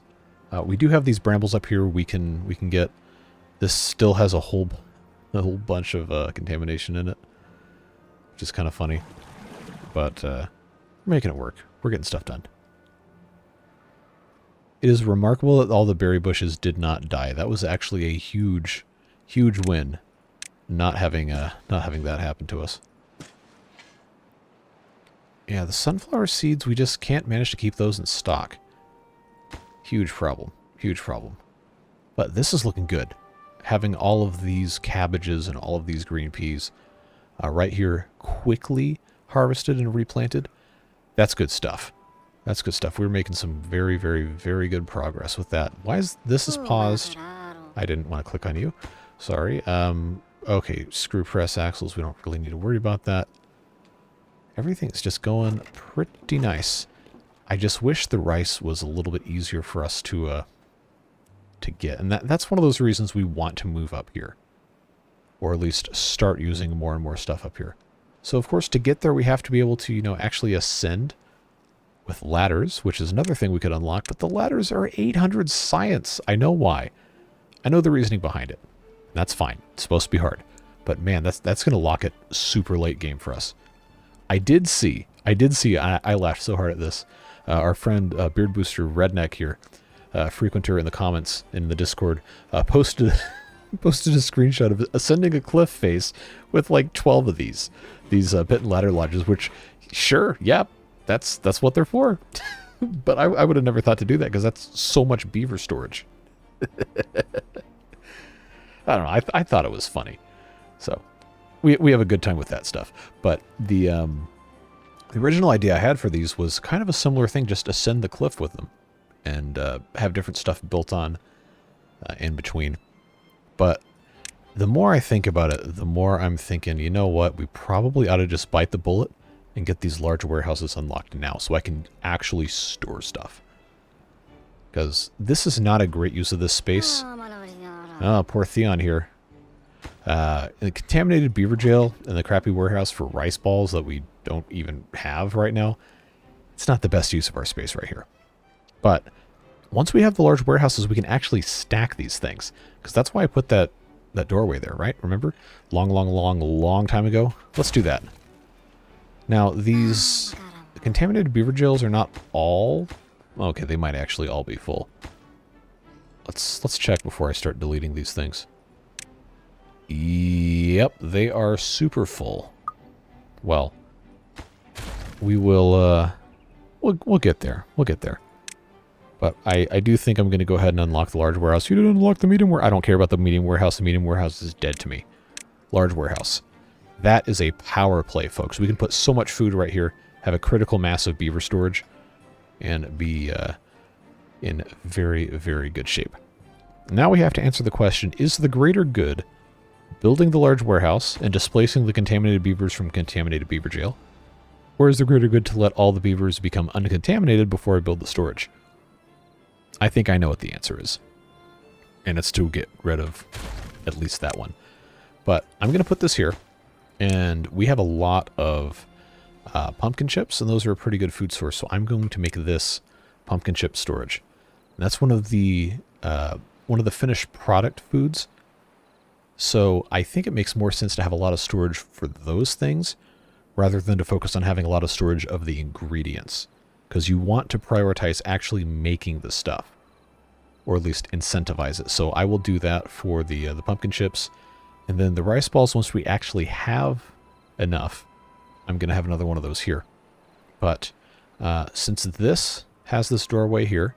We do have these brambles up here we can get. This still has a whole bunch of contamination in it, which is kind of funny. But we're making it work. We're getting stuff done. It is remarkable that all the berry bushes did not die. That was actually a huge, huge win. Not having that happen to us. Yeah, the sunflower seeds, we just can't manage to keep those in stock. Huge problem. Huge problem. But this is looking good. Having all of these cabbages and all of these green peas right here quickly harvested and replanted, that's good stuff. That's good stuff. We're making some very, very, very good progress with that. Why is this is paused? I didn't want to click on you. Sorry. Okay, screw press axles. We don't really need to worry about that. Everything's just going pretty nice. I just wish the rice was a little bit easier for us to get. And that's one of those reasons we want to move up here. Or at least start using more and more stuff up here. So, of course, to get there, we have to be able to, actually ascend with ladders, which is another thing we could unlock. But the ladders are 800 science. I know why. I know the reasoning behind it. That's fine. It's supposed to be hard. But, man, that's going to lock it super late game for us. I did see, I laughed so hard at this. Our friend Beard Booster Redneck here, frequenter in the comments in the Discord, posted a screenshot of ascending a cliff face with like 12 of these pit and ladder lodges, which, sure, yeah, that's what they're for. But I would have never thought to do that because that's so much beaver storage. I don't know. I thought it was funny. So we have a good time with that stuff. But the original idea I had for these was kind of a similar thing, just ascend the cliff with them and have different stuff built on in between. But the more I think about it, the more I'm thinking, you know what, we probably ought to just bite the bullet and get these large warehouses unlocked now so I can actually store stuff. Because this is not a great use of this space. Oh, poor Theon here. The contaminated beaver jail and the crappy warehouse for rice balls that we don't even have right now, it's not the best use of our space right here. But once we have the large warehouses, we can actually stack these things. Because that's why I put that doorway there, right? Remember? Long time ago. Let's do that. Now, these contaminated beaver jails are not all... Okay, they might actually all be full. Let's check before I start deleting these things. Yep, they are super full. Well, we will, we'll get there. We'll get there. But I do think I'm going to go ahead and unlock the large warehouse. You didn't unlock the medium warehouse. I don't care about the medium warehouse. The medium warehouse is dead to me. Large warehouse. That is a power play, folks. We can put so much food right here, have a critical mass of beaver storage, and be in very, very good shape. Now we have to answer the question, is the greater good building the large warehouse and displacing the contaminated beavers from contaminated beaver jail? Or is the greater good to let all the beavers become uncontaminated before I build the storage? I think I know what the answer is. And it's to get rid of at least that one. But I'm going to put this here. And we have a lot of pumpkin chips, and those are a pretty good food source. So I'm going to make this pumpkin chip storage. And that's one of the finished product foods. So I think it makes more sense to have a lot of storage for those things rather than to focus on having a lot of storage of the ingredients. Because you want to prioritize actually making the stuff, or at least incentivize it. So I will do that for the pumpkin chips. And then the rice balls, once we actually have enough, I'm going to have another one of those here. But since this has this doorway here,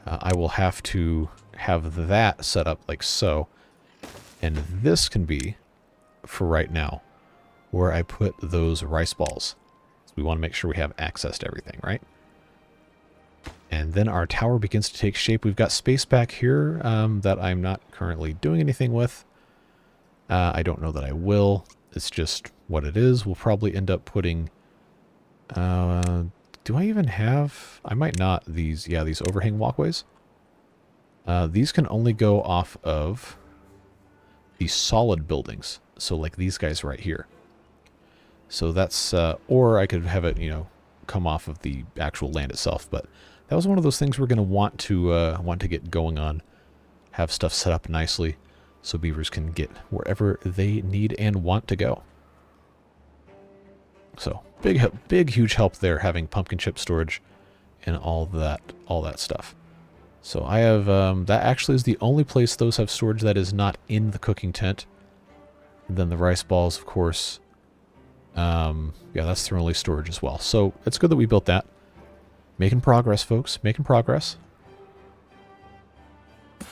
I will have to have that set up like so. And this can be, for right now, where I put those rice balls. So we want to make sure we have access to everything, right? And then our tower begins to take shape. We've got space back here that I'm not currently doing anything with. I don't know that I will. It's just what it is. We'll probably end up putting... do I even have... I might not. These overhang walkways. These can only go off of the solid buildings. So like these guys right here. So that's... or I could have it, come off of the actual land itself. But that was one of those things we're going to want to get going on. Have stuff set up nicely, so beavers can get wherever they need and want to go. So big, huge help there having pumpkin chip storage and all that stuff. So I have that actually is the only place those have storage that is not in the cooking tent. And then the rice balls, of course. Yeah, that's thermally storage as well. So it's good that we built that. Making progress, folks. Making progress.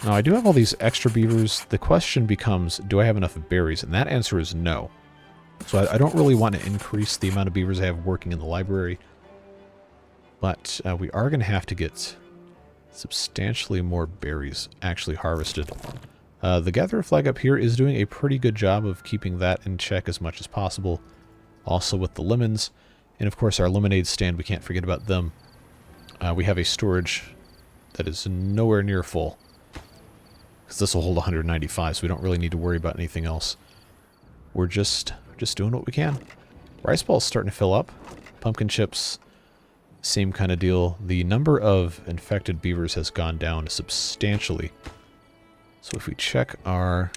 Now, I do have all these extra beavers. The question becomes, do I have enough berries? And that answer is no. So I don't really want to increase the amount of beavers I have working in the library. But we are going to have to get substantially more berries actually harvested. The gatherer flag up here is doing a pretty good job of keeping that in check as much as possible. Also with the lemons. And of course our lemonade stand, we can't forget about them. We have a storage that is nowhere near full. Because this will hold 195, so we don't really need to worry about anything else. We're just doing what we can. Rice ball's starting to fill up. Pumpkin chips, same kind of deal. The number of infected beavers has gone down substantially. So if we check our...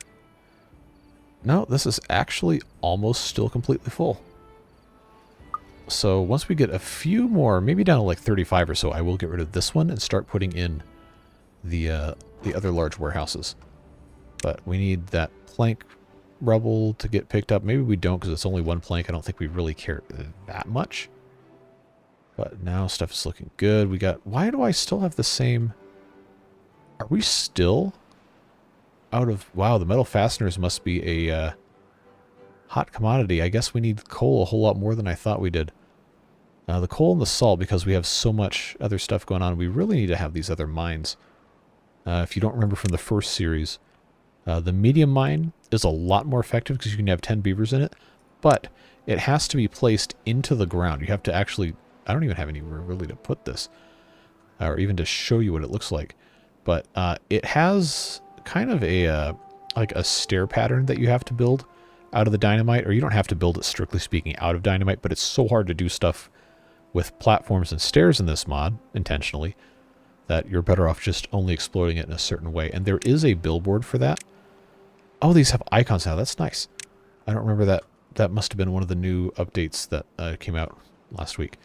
No, this is actually almost still completely full. So once we get a few more, maybe down to like 35 or so, I will get rid of this one and start putting in the other large warehouses. But we need that plank rubble to get picked up. Maybe we don't because it's only one plank. I don't think we really care that much. But now stuff is looking good. We got... Why do I still have the same... Are we still out of... Wow, the metal fasteners must be a hot commodity. I guess we need coal a whole lot more than I thought we did. The coal and the salt, because we have so much other stuff going on, we really need to have these other mines. If you don't remember from the first series, the medium mine is a lot more effective because you can have 10 beavers in it, but it has to be placed into the ground. You have to actually... I don't even have anywhere really to put this, or even to show you what it looks like. But it has kind of a like a stair pattern that you have to build out of the dynamite, or you don't have to build it strictly speaking out of dynamite, but it's so hard to do stuff with platforms and stairs in this mod intentionally that you're better off just only exploiting it in a certain way. And there is a billboard for that. Oh, these have icons now. That's nice. I don't remember that. That must have been one of the new updates that came out last week.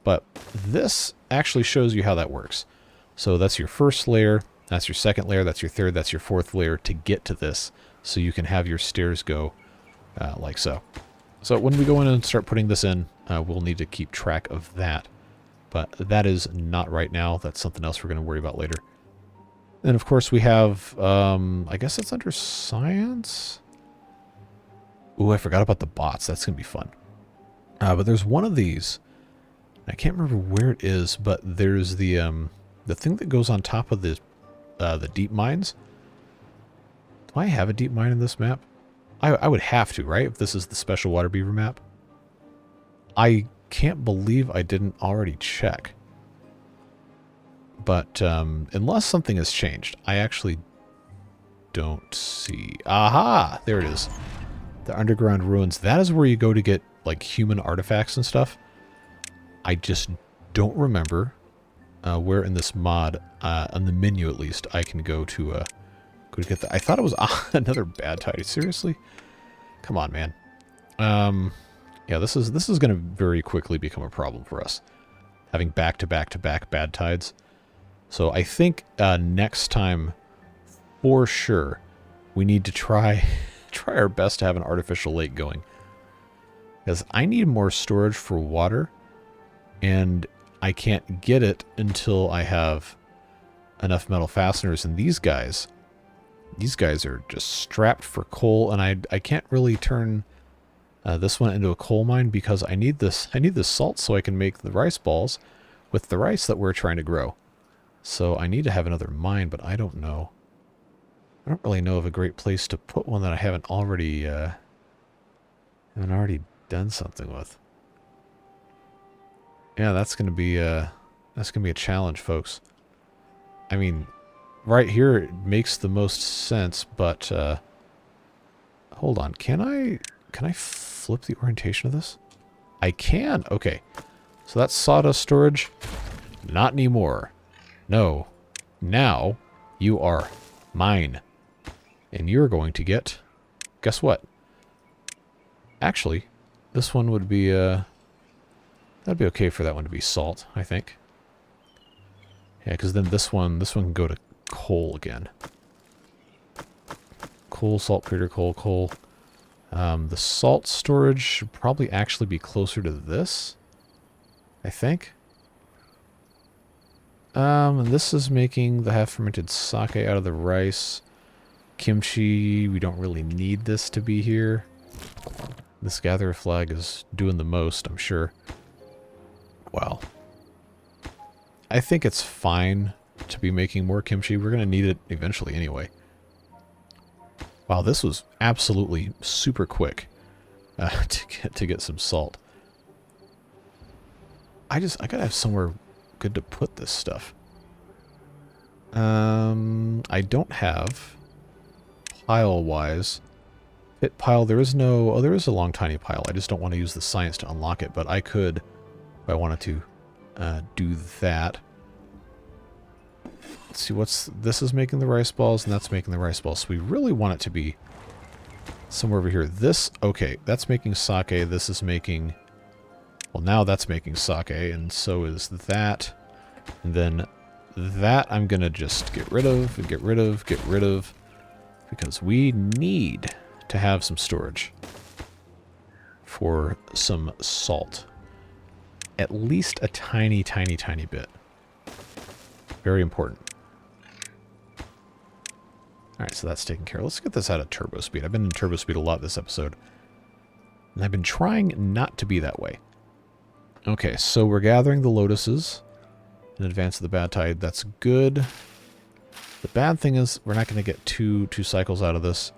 But this actually shows you how that works. So that's your first layer. That's your second layer, that's your third, that's your fourth layer to get to this, so you can have your stairs go like so. So when we go in and start putting this in, we'll need to keep track of that. But that is not right now. That's something else we're going to worry about later. And of course we have, I guess it's under science. Ooh, I forgot about the bots. That's going to be fun. But there's one of these. I can't remember where it is, but there's the thing that goes on top of the deep mines. Do I have a deep mine in this map? I would have to, right? If this is the special water beaver map. I can't believe I didn't already check. But unless something has changed, I actually don't see. Aha! There it is. The underground ruins. That is where you go to get like human artifacts and stuff. I just don't remember where in this mod, on the menu at least, I can go to get that. I thought it was another bad tide. Seriously? Come on, man. Yeah, this is going to very quickly become a problem for us, having back-to-back-to-back bad tides. So I think next time, for sure, we need to try our best to have an artificial lake going, because I need more storage for water, and I can't get it until I have enough metal fasteners. And these guys are just strapped for coal, and I can't really turn this one into a coal mine because I need this salt so I can make the rice balls with the rice that we're trying to grow. So I need to have another mine, but I don't know. I don't really know of a great place to put one that I haven't already done something with. Yeah, that's gonna be a challenge, folks. I mean, right here it makes the most sense, but hold on, can I flip the orientation of this? I can. Okay, so that's sawdust storage. Not anymore. No. Now you are mine, and you're going to get. Guess what? Actually, this one would be that'd be okay for that one to be salt, I think. Yeah, because then this one can go to coal again. Coal, saltpeter, coal. The salt storage should probably actually be closer to this, I think. And this is making the half-fermented sake out of the rice. Kimchi, we don't really need this to be here. This gatherer flag is doing the most, I'm sure. Well, I think it's fine to be making more kimchi. We're going to need it eventually anyway. Wow, this was absolutely super quick to get some salt. I gotta have somewhere good to put this stuff. I don't have pile-wise. Pit pile, there is no... Oh, there is a long, tiny pile. I just don't want to use the science to unlock it, but I could, if I wanted to, do that. Let's see, this is making the rice balls, and that's making the rice balls. So we really want it to be somewhere over here. This, okay, that's making sake. This is making... Well, now that's making sake, and so is that. And then that I'm going to just get rid of, because we need to have some storage for some salt. At least a tiny, tiny, tiny bit. Very important. Alright, so that's taken care of. Let's get this out of turbo speed. I've been in turbo speed a lot this episode, and I've been trying not to be that way. Okay, so we're gathering the lotuses in advance of the bad tide. That's good. The bad thing is we're not going to get two cycles out of this.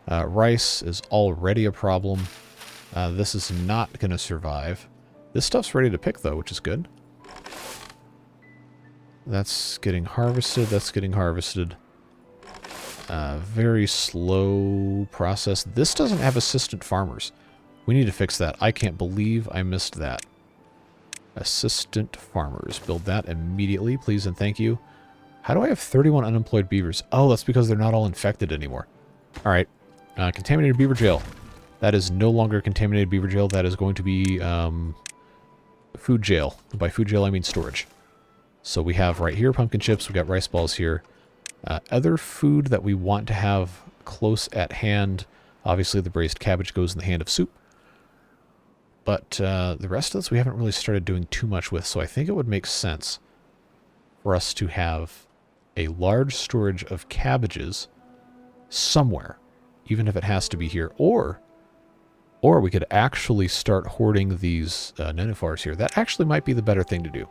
Rice is already a problem. This is not going to survive. This stuff's ready to pick, though, which is good. That's getting harvested. That's getting harvested. Very slow process. This doesn't have assistant farmers. We need to fix that. I can't believe I missed that. Assistant farmers. Build that immediately, please and thank you. How do I have 31 unemployed beavers? Oh, that's because they're not all infected anymore. Alright. Contaminated beaver jail. That is no longer contaminated beaver jail. That is going to be food jail. By food jail, I mean storage. So we have right here pumpkin chips. We've got rice balls here. Other food that we want to have close at hand, obviously the braised cabbage goes in the hand of soup. But the rest of this we haven't really started doing too much with, so I think it would make sense for us to have a large storage of cabbages somewhere, even if it has to be here. Or we could actually start hoarding these nenufars here. That actually might be the better thing to do.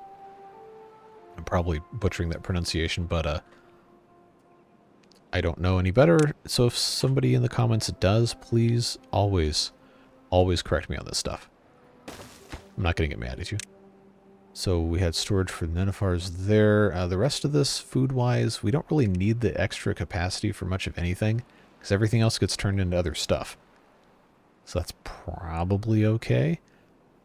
I'm probably butchering that pronunciation, but I don't know any better. So if somebody in the comments does, please always correct me on this stuff. I'm not going to get mad at you. So we had storage for nenufars there. The rest of this, food-wise, we don't really need the extra capacity for much of anything, because everything else gets turned into other stuff. So that's probably okay.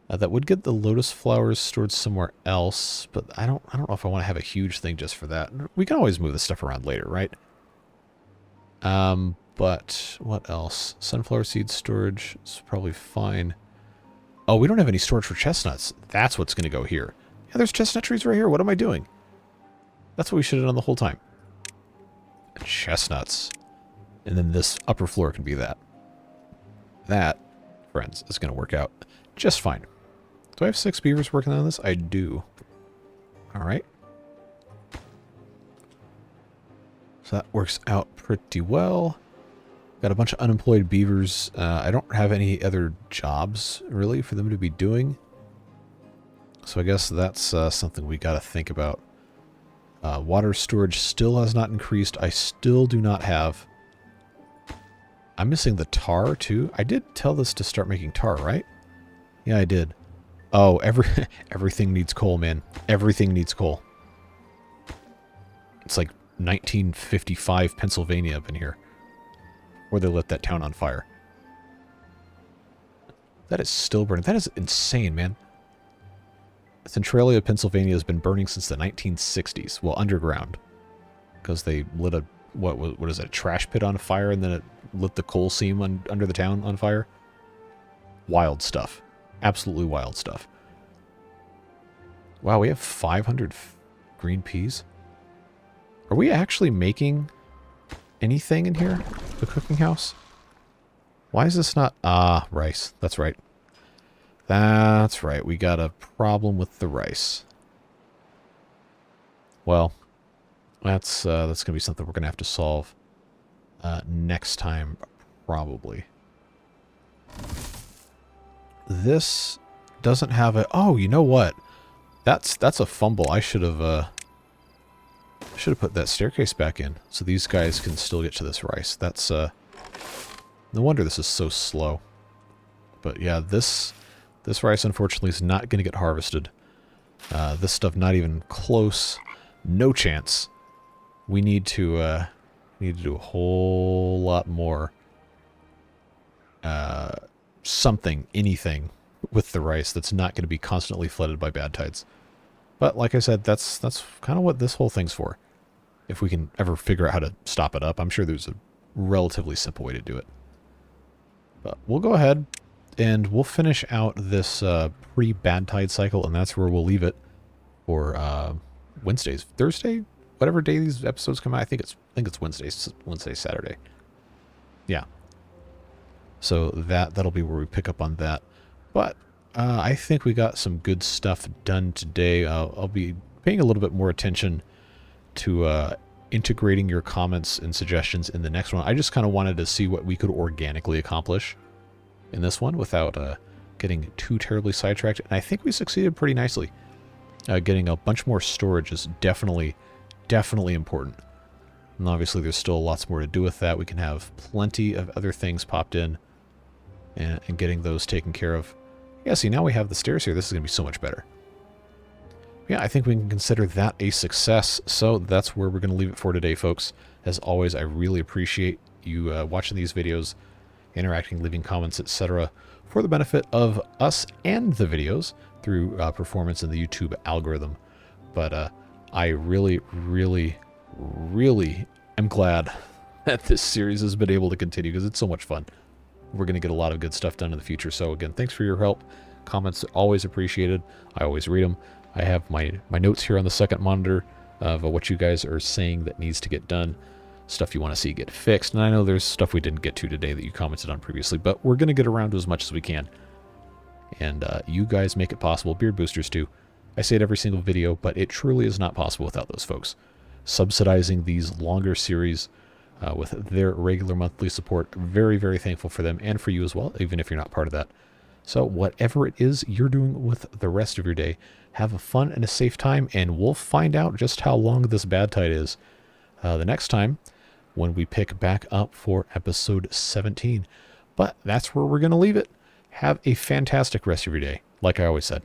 That would get the lotus flowers stored somewhere else, but I don't know if I want to have a huge thing just for that. We can always move this stuff around later, right? But what else? Sunflower seed storage is probably fine. Oh, we don't have any storage for chestnuts. That's what's going to go here. Yeah, there's chestnut trees right here. What am I doing? That's what we should have done the whole time. Chestnuts. And then this upper floor can be that. That, friends, is going to work out just fine. Do I have 6 beavers working on this? I do. All right. So that works out pretty well. Got a bunch of unemployed beavers. I don't have any other jobs, really, for them to be doing. So I guess that's something we got to think about. Water storage still has not increased. I still do not have... I'm missing the tar, too. I did tell this to start making tar, right? Yeah, I did. Oh, everything needs coal, man. Everything needs coal. It's like 1955 Pennsylvania up in here, where they lit that town on fire. That is still burning. That is insane, man. Centralia, Pennsylvania has been burning since the 1960s. Well, underground. Because they lit a, what is it, a trash pit on fire, and then it lit the coal seam under the town on fire. Wild stuff. Absolutely wild stuff. Wow, we have 500 green peas. Are we actually making anything in here? The cooking house? Why is this not... Ah, rice. That's right. That's right. We got a problem with the rice. Well, that's going to be something we're going to have to solve next time, probably. This doesn't have a... Oh, you know what? That's a fumble. I should have put that staircase back in, so these guys can still get to this rice. That's no wonder this is so slow. But yeah, this rice unfortunately is not going to get harvested. This stuff not even close. No chance. We need to do a whole lot more. Something, anything with the rice that's not going to be constantly flooded by bad tides. But like I said, that's kind of what this whole thing's for. If we can ever figure out how to stop it up, I'm sure there's a relatively simple way to do it. But we'll go ahead and we'll finish out this pre-bad tide cycle, and that's where we'll leave it for Wednesdays, Thursday, whatever day these episodes come out. I think it's Wednesday, Saturday. Yeah. So that'll be where we pick up on that. But I think we got some good stuff done today. I'll be paying a little bit more attention to integrating your comments and suggestions in the next one. I just kind of wanted to see what we could organically accomplish in this one without getting too terribly sidetracked. And I think we succeeded pretty nicely. Getting a bunch more storage is definitely important. And obviously there's still lots more to do with that. We can have plenty of other things popped in and getting those taken care of. Yeah, see, now we have the stairs here. This is going to be so much better. Yeah, I think we can consider that a success. So that's where we're going to leave it for today, folks. As always, I really appreciate you watching these videos, interacting, leaving comments, etc. for the benefit of us and the videos through performance in the YouTube algorithm. But I really am glad that this series has been able to continue because it's so much fun. We're going to get a lot of good stuff done in the future. So again, thanks for your help. Comments are always appreciated. I always read them. I have my notes here on the second monitor. of what you guys are saying that needs to get done, stuff you want to see get fixed. And I know there's stuff we didn't get to today that you commented on previously, but we're going to get around to as much as we can. And you guys make it possible. Beard boosters too. I say it every single video, but it truly is not possible without those folks. Subsidizing these longer series with their regular monthly support. Very, very thankful for them and for you as well, even if you're not part of that. So whatever it is you're doing with the rest of your day, have a fun and a safe time, and we'll find out just how long this bad tide is the next time when we pick back up for episode 17. But that's where we're going to leave it. Have a fantastic rest of your day. Like I always said,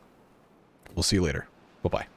we'll see you later. Bye-bye.